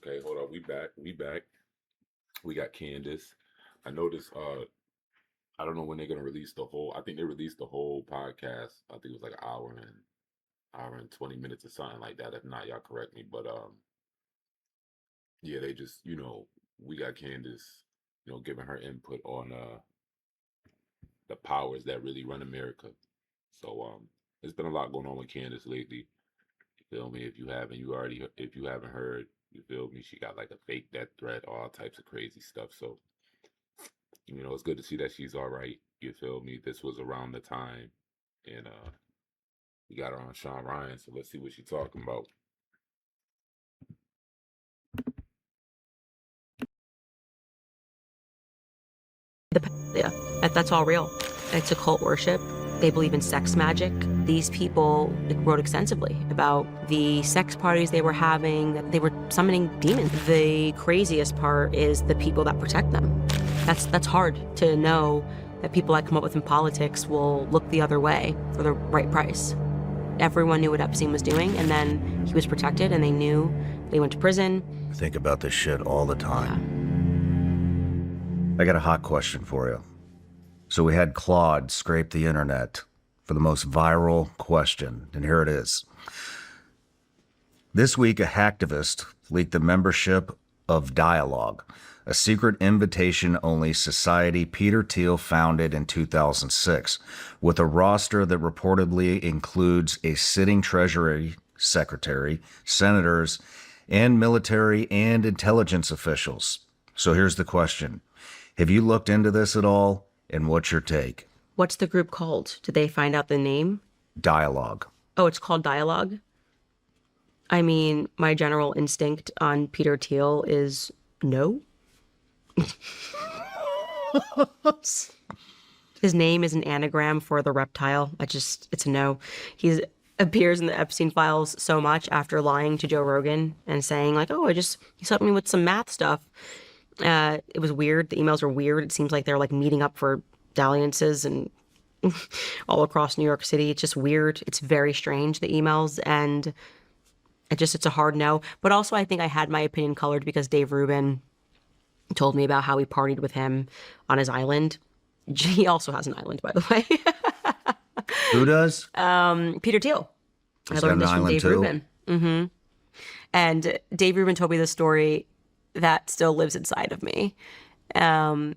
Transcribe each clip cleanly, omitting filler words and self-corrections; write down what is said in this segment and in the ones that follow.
Okay, hold on. We back. We back. We got Candace. I noticed I don't know when they're gonna release the whole, I think they released the whole podcast. I think it was like an hour and 20 minutes or something like that. If not, y'all correct me. But yeah, they just, we got Candace, giving her input on the powers that really run America. So there's been a lot going on with Candace lately. You feel me? If you haven't heard, you feel me? She got like a fake death threat, all types of crazy stuff. So it's good to see that she's all right. You feel me? This was around the time, and we got her on Sean Ryan. So let's see what she's talking about. Yeah, that's all real. It's a cult worship. They believe in sex magic. These people wrote extensively about the sex parties they were having, that they were summoning demons. The craziest part is the people that protect them. That's hard to know, that people I come up with in politics will look the other way for the right price. Everyone knew what Epstein was doing, and then he was protected, and they knew. They went to prison. I think about this shit all the time. I got a hot question for you. So we had Claude scrape the internet for the most viral question, and here it is. This week, a hacktivist leaked the membership of Dialogue, a secret invitation-only society Peter Thiel founded in 2006, with a roster that reportedly includes a sitting Treasury Secretary, senators, and military and intelligence officials. So here's the question. Have you looked into this at all, and what's your take? What's the group called? Did they find out the name? Dialogue. Oh, it's called Dialogue? I mean, my general instinct on Peter Thiel is no. His name is an anagram for the reptile. It's a no. He appears in the Epstein files so much after lying to Joe Rogan and saying like, oh, he helped me with some math stuff. It was weird. The emails were weird. It seems like they're like meeting up for dalliances and all across New York City. It's just weird. It's very strange, the emails, and it's a hard no. But also I think I had my opinion colored because Dave Rubin told me about how he partied with him on his island. He also has an island, by the way. Who does? Peter Thiel. I learned this from Dave Rubin. Mm-hmm. And Dave Rubin told me this story that still lives inside of me. And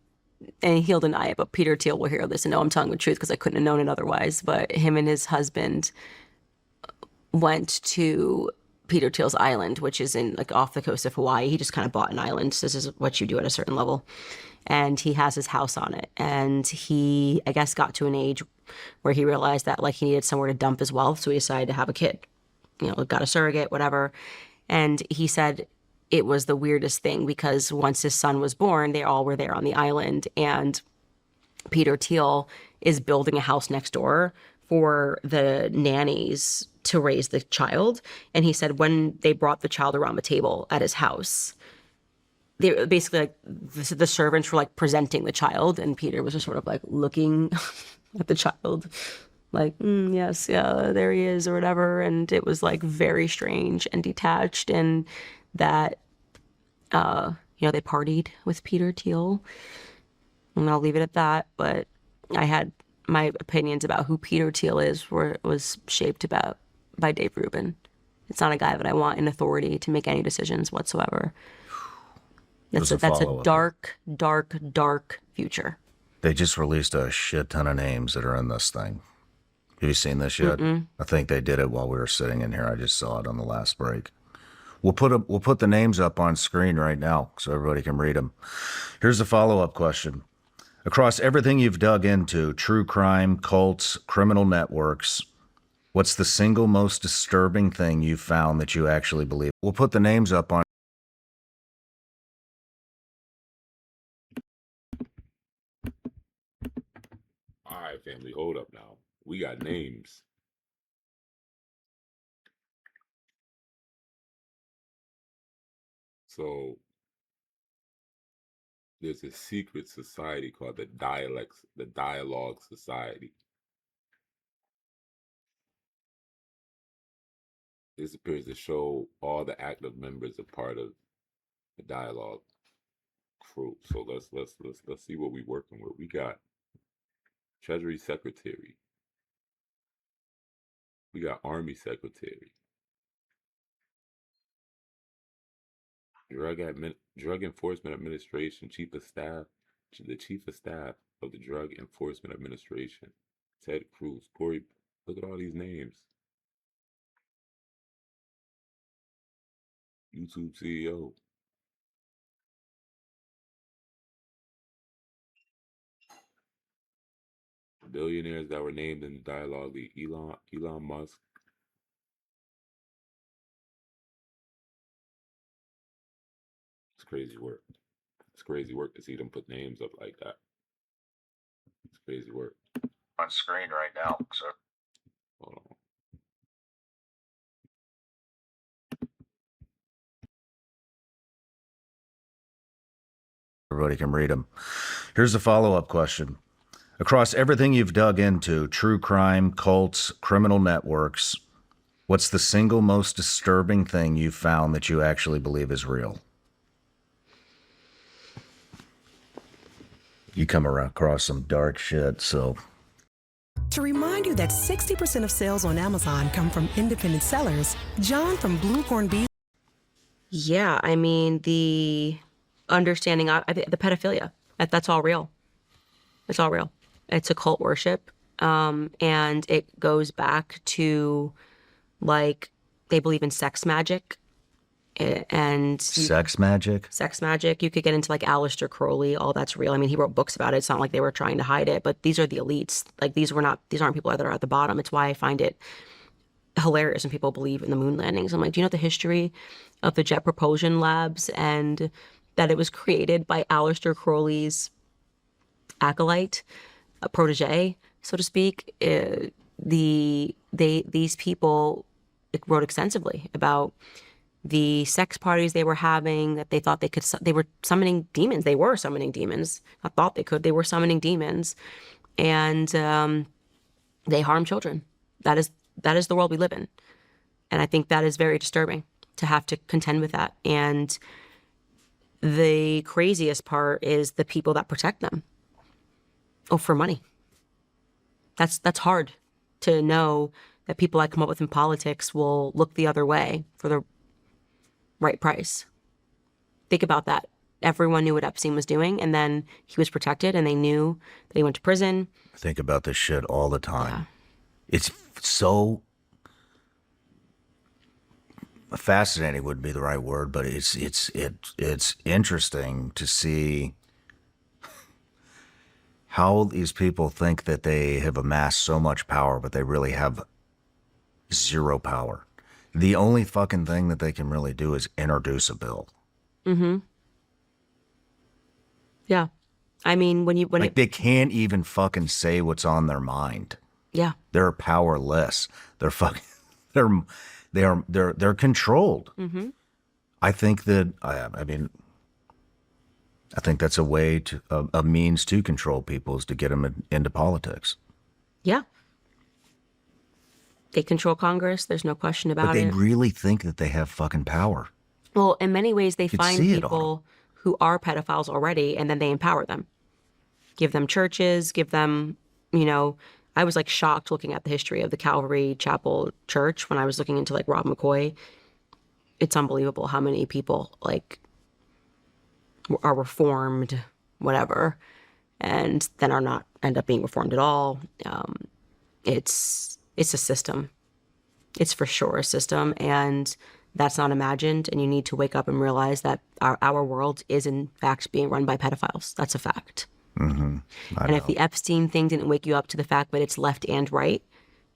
he'll deny it, but Peter Thiel will hear this and know I'm telling the truth because I couldn't have known it otherwise. But him and his husband went to Peter Thiel's island, which is in like off the coast of Hawaii. He just kind of bought an island. So this is what you do at a certain level. And he has his house on it. And he, I guess, got to an age where he realized that like he needed somewhere to dump his wealth. So he decided to have a kid, got a surrogate, whatever. And he said it was the weirdest thing because once his son was born, they all were there on the island. And Peter Thiel is building a house next door for the nannies to raise the child. And he said when they brought the child around the table at his house, they basically like the servants were like presenting the child, and Peter was just sort of like looking at the child like, yes, yeah, there he is or whatever. And it was like very strange and detached, and that, they partied with Peter Thiel, and I'll leave it at that. But I had my opinions about who Peter Thiel is was shaped by Dave Rubin. It's not a guy that I want in authority to make any decisions whatsoever. That's a dark, dark, dark future. They just released a shit ton of names that are in this thing. Have you seen this yet? I think they did it while we were sitting in here. I just saw it on the last break. We'll put the names up on screen right now so everybody can read them. Here's a follow-up question. Across everything you've dug into, true crime, cults, criminal networks, what's the single most disturbing thing you've found that you actually believe? We'll put the names up on. All right, family, hold up now. We got names. So there's a secret society called the Dialogue Society. This appears to show all the active members are part of the dialogue crew. So let's see what we're working with. We got Treasury Secretary. We got Army Secretary. Drug Enforcement Administration Chief of Staff, the Chief of Staff of the Drug Enforcement Administration, Ted Cruz. Corey, look at all these names. YouTube CEO. Billionaires that were named in the dialogue: Elon Musk. It's crazy work. It's crazy work to see them put names up like that. It's crazy work. On screen right now, sir. Hold on. Everybody can read them. Here's a follow-up question. Across everything you've dug into, true crime, cults, criminal networks, what's the single most disturbing thing you've found that you actually believe is real? You come across some dark shit, so... To remind you that 60% of sales on Amazon come from independent sellers, John from Blue Corn Beef... Yeah, I mean, the understanding of the pedophilia, that's all real. It's all real. It's occult worship. And it goes back to, like, they believe in sex magic. And sex magic? Sex magic. You could get into, like, Aleister Crowley. All that's real. I mean, he wrote books about it. It's not like they were trying to hide it. But these are the elites. Like, these aren't people that are at the bottom. It's why I find it hilarious when people believe in the moon landings. I'm like, do you know the history of the Jet Propulsion Labs and that it was created by Aleister Crowley's acolyte, a protege, so to speak? These people wrote extensively about the sex parties they were having, that they thought they were summoning demons. They were summoning demons. I thought they were summoning demons, and they harm children. That is the world we live in. And I think that is very disturbing to have to contend with that. And the craziest part is the people that protect them. Oh, for money. That's hard to know that people I come up with in politics will look the other way for the right price. Think about that. Everyone knew what Epstein was doing, and then he was protected, and they knew that he went to prison. I think about this shit all the time. Yeah. It's so fascinating wouldn't be the right word, but it's interesting to see how these people think that they have amassed so much power, but they really have zero power. The only fucking thing that they can really do is introduce a bill. Mm-hmm. Yeah. I mean, they can't even fucking say what's on their mind. Yeah. They're powerless. They're fucking, they're controlled. Mm-hmm. I think that, I think that's a way to, a means to control people is to get them into politics. Yeah. They control Congress. There's no question about it. But they really think that they have fucking power. Well, in many ways, they find people who are pedophiles already, and then they empower them. Give them churches, give them, I was like shocked looking at the history of the Calvary Chapel Church when I was looking into like Rob McCoy. It's unbelievable how many people like are reformed, whatever, and then are not end up being reformed at all. It's a system. It's for sure a system, and that's not imagined. And you need to wake up and realize that our world is in fact being run by pedophiles. That's a fact. Mm-hmm. And if the Epstein thing didn't wake you up to the fact that it's left and right,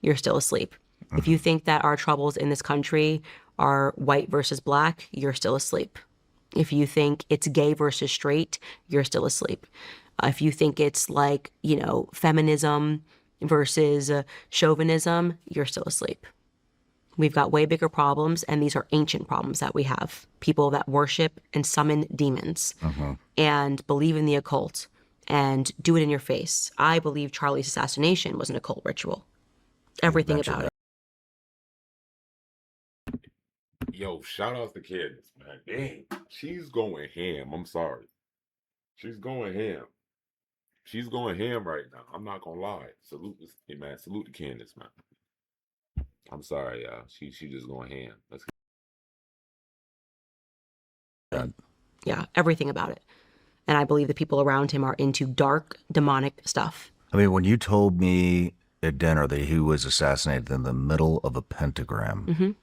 you're still asleep. Mm-hmm. If you think that our troubles in this country are white versus black, you're still asleep. If you think it's gay versus straight, you're still asleep. If you think it's like, feminism versus chauvinism, you're still asleep. We've got way bigger problems, and these are ancient problems that we have. People that worship and summon demons and believe in the occult and do it in your face. I believe Charlie's assassination was an occult ritual. Everything about it. Yo, shout out to Candace, man. Dang, she's going ham. I'm sorry. She's going ham. She's going ham right now. I'm not gonna lie. Hey, man. Salute to Candace, man. I'm sorry, y'all. She just going ham. Let's Yeah, everything about it. And I believe the people around him are into dark, demonic stuff. I mean, when you told me at dinner that he was assassinated in the middle of a pentagram,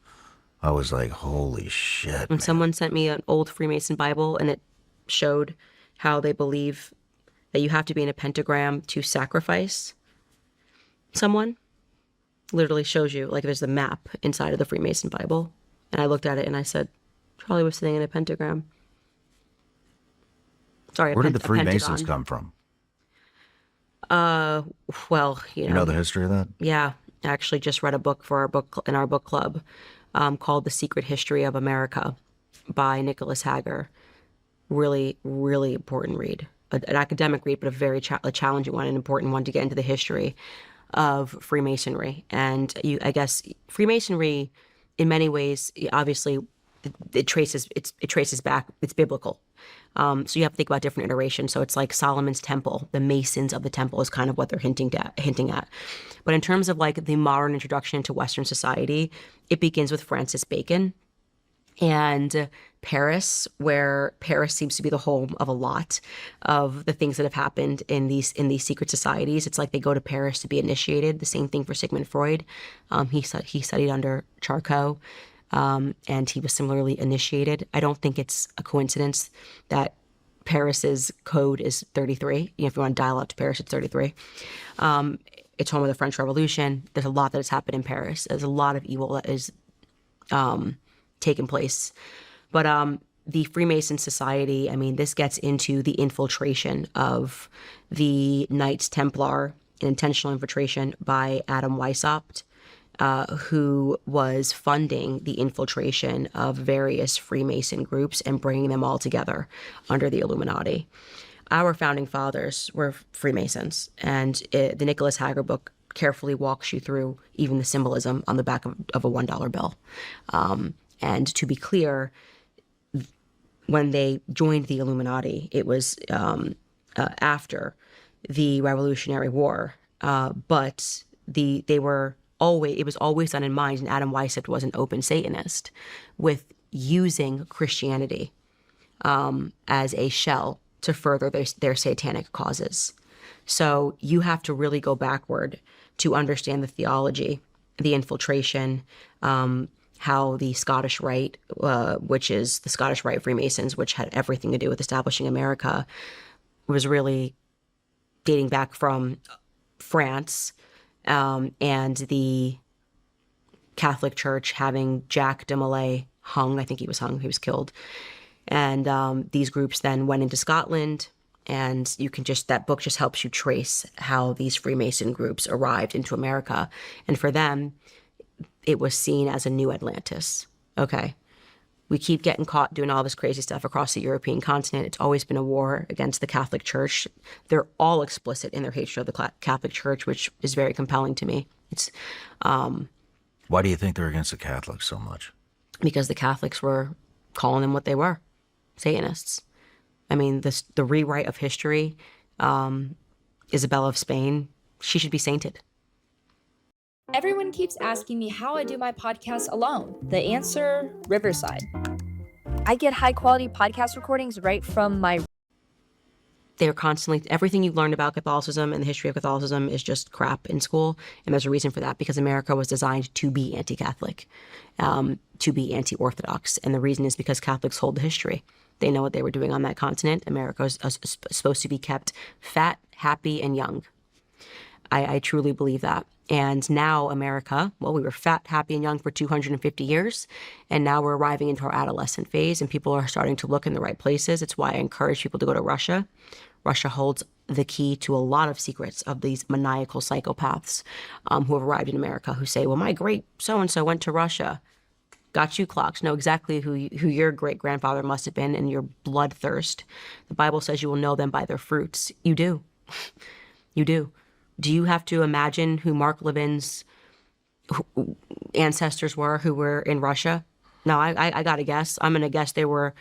I was like, holy shit. When someone sent me an old Freemason Bible and it showed how they believe that you have to be in a pentagram to sacrifice someone, literally shows you, like there's a map inside of the Freemason Bible. And I looked at it and I said, Charlie was sitting in a pentagram. Sorry, where did the Freemasons come from? Well, you know the history of that? Yeah, I actually just read a book for our book in our book club called "The Secret History of America" by Nicholas Hager. Really, really important read. An academic read, but a very challenging one, an important one to get into the history of Freemasonry. And I guess Freemasonry, in many ways, obviously, it traces back. It's biblical. So you have to think about different iterations. So it's like Solomon's temple, the Masons of the temple is kind of what they're hinting at. But in terms of like the modern introduction into Western society, it begins with Francis Bacon and Paris, where Paris seems to be the home of a lot of the things that have happened in these secret societies. It's like they go to Paris to be initiated. The same thing for Sigmund Freud. He studied under Charcot. And he was similarly initiated. I don't think it's a coincidence that Paris's code is 33. If you want to dial out to Paris, it's 33. It's home of the French Revolution. There's a lot that has happened in Paris. There's a lot of evil that is taken place. But the Freemason Society, I mean, this gets into the infiltration of the Knights Templar, an intentional infiltration by Adam Weishaupt, who was funding the infiltration of various Freemason groups and bringing them all together under the Illuminati. Our founding fathers were Freemasons, and the Nicholas Hager book carefully walks you through even the symbolism on the back of a $1 bill. And to be clear, when they joined the Illuminati, it was after the Revolutionary War, but it was always done in mind, and Adam Weishaupt was an open Satanist, with using Christianity as a shell to further their satanic causes. So you have to really go backward to understand the theology, the infiltration, how the Scottish Rite, which is the Scottish Rite Freemasons, which had everything to do with establishing America, was really dating back from France, and the Catholic Church having Jacques de Molay hung. I think he was hung. He was killed. And these groups then went into Scotland, and that book just helps you trace how these Freemason groups arrived into America. And for them, it was seen as a new Atlantis. Okay. We keep getting caught doing all this crazy stuff across the European continent. It's always been a war against the Catholic Church. They're all explicit in their hatred of the Catholic Church, which is very compelling to me. It's why do you think they're against the Catholics so much? Because the Catholics were calling them what they were, Satanists. I mean, the rewrite of history, Isabella of Spain, she should be sainted. Everyone keeps asking me how I do my podcast alone. The answer, Riverside. I get high quality podcast recordings right from my... They're constantly, everything you learned about Catholicism and the history of Catholicism is just crap in school. And there's a reason for that, because America was designed to be anti-Catholic, to be anti-Orthodox. And the reason is because Catholics hold the history. They know what they were doing on that continent. America is supposed to be kept fat, happy, and young. I truly believe that. And now America, well, we were fat, happy, and young for 250 years. And now we're arriving into our adolescent phase, and people are starting to look in the right places. It's why I encourage people to go to Russia. Russia holds the key to a lot of secrets of these maniacal psychopaths who have arrived in America, who say, well, my great so-and-so went to Russia. Got you clocked. Know exactly who your great-grandfather must have been, and your bloodthirst. The Bible says you will know them by their fruits. You do. You do. Do you have to imagine who Mark Levin's ancestors were who were in Russia? No, I gotta guess. I'm gonna guess they were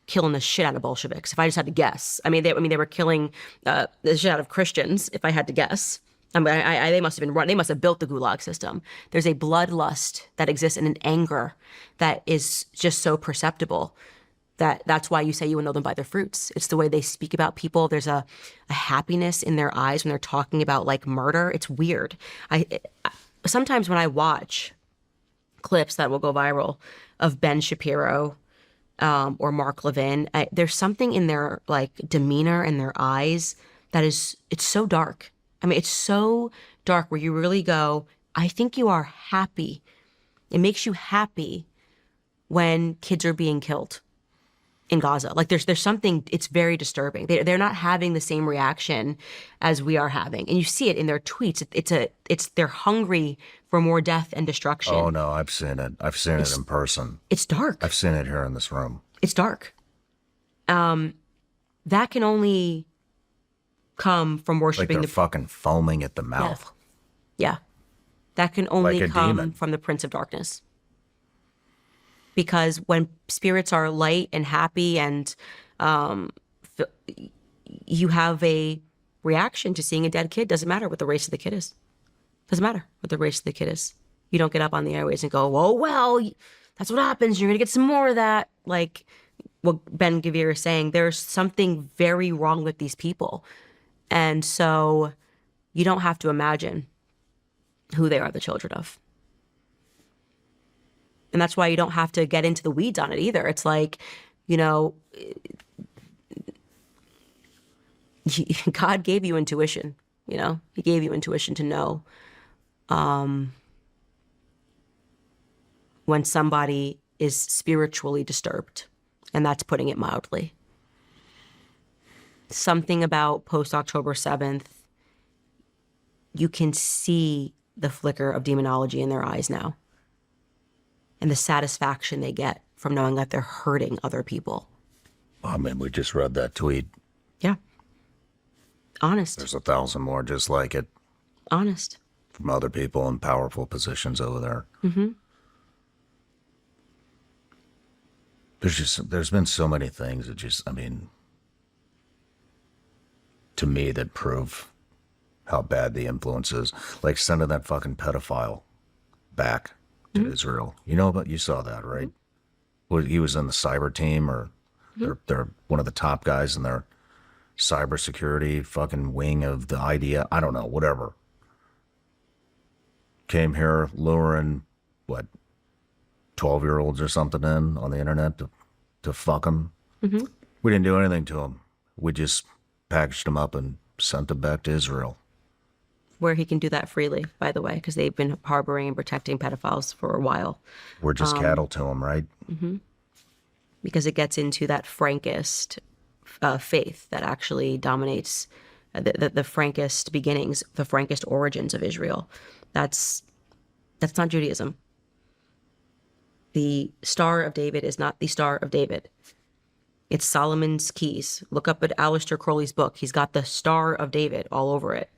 killing the shit out of Bolsheviks. If I just had to guess, they were killing the shit out of Christians. If I had to guess, they must have been they must have built the Gulag system. There's a bloodlust that exists and an anger that is just so perceptible. That's why you say you will know them by their fruits. It's the way they speak about people. There's a happiness in their eyes when they're talking about like murder. It's weird. Sometimes when I watch clips that will go viral of Ben Shapiro or Mark Levin, there's something in their like demeanor and their eyes that it's so dark. It's so dark where you really go, I think you are happy. It makes you happy when kids are being killed in Gaza. Like there's something, it's very disturbing. They're not having the same reaction as we are having. And you see it in their tweets. They're hungry for more death and destruction. Oh no, I've seen it. I've seen it in person. It's dark. I've seen it here in this room. It's dark. That can only come from worshiping like they're fucking foaming at the mouth. Yeah. That can only like come demon. from the Prince of Darkness. Because when spirits are light and happy and you have a reaction to seeing a dead kid, doesn't matter what the race of the kid is. Doesn't matter what the race of the kid is. You don't get up on the airways and go, oh, well, that's what happens. You're going to get some more of that. Like what Ben Gavir is saying, there's something very wrong with these people. And so you don't have to imagine who they are the children of. And that's why you don't have to get into the weeds on it either. It's like, God gave you intuition, He gave you intuition to know when somebody is spiritually disturbed. And that's putting it mildly. Something about post-October 7th, you can see the flicker of demonology in their eyes now. And the satisfaction they get from knowing that they're hurting other people. We just read that tweet. Yeah. Honest. There's 1,000 more just like it. Honest. From other people in powerful positions over there. Mm-hmm. There's been so many things that to me that prove how bad the influence is. Like sending that fucking pedophile back to Israel. You saw that, right? Well, he was in the cyber team, or they're one of the top guys in their cybersecurity fucking wing of the idea. I don't know, whatever. Came here luring, 12-year-olds or something in on the internet to fuck them. Mm-hmm. We didn't do anything to them. We just packaged them up and sent them back to Israel. Where he can do that freely, by the way, because they've been harboring and protecting pedophiles for a while. We're just cattle to them, right? Mm-hmm. Because it gets into that frankest faith that actually dominates the frankest beginnings, the frankest origins of Israel. That's not Judaism. The Star of David is not the Star of David. It's Solomon's Keys. Look up at Aleister Crowley's book. He's got the Star of David all over it.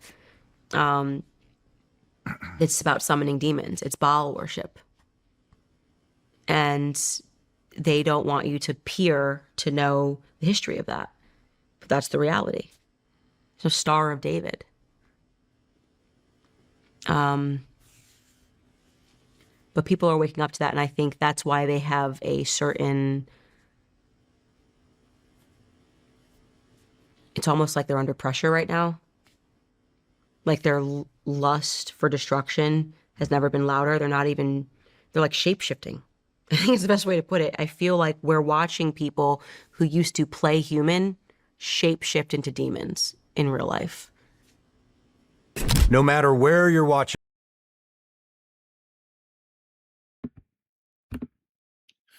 It's about summoning demons. It's Baal worship. And they don't want you to peer to know the history of that. But that's the reality. So Star of David. But people are waking up to that, and I think that's why they have a certain... It's almost like they're under pressure right now. Like their lust for destruction has never been louder. They're like shape-shifting. I think it's the best way to put it. I feel like we're watching people who used to play human shape-shift into demons in real life. No matter where you're watching.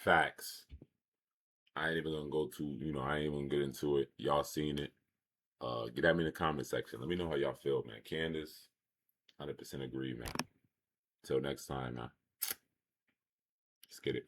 Facts. I ain't even gonna go to, I ain't even gonna get into it. Y'all seen it. Get at me in the comment section. Let me know how y'all feel, man. Candace, 100% agree, man. Till next time, man. Let's get it.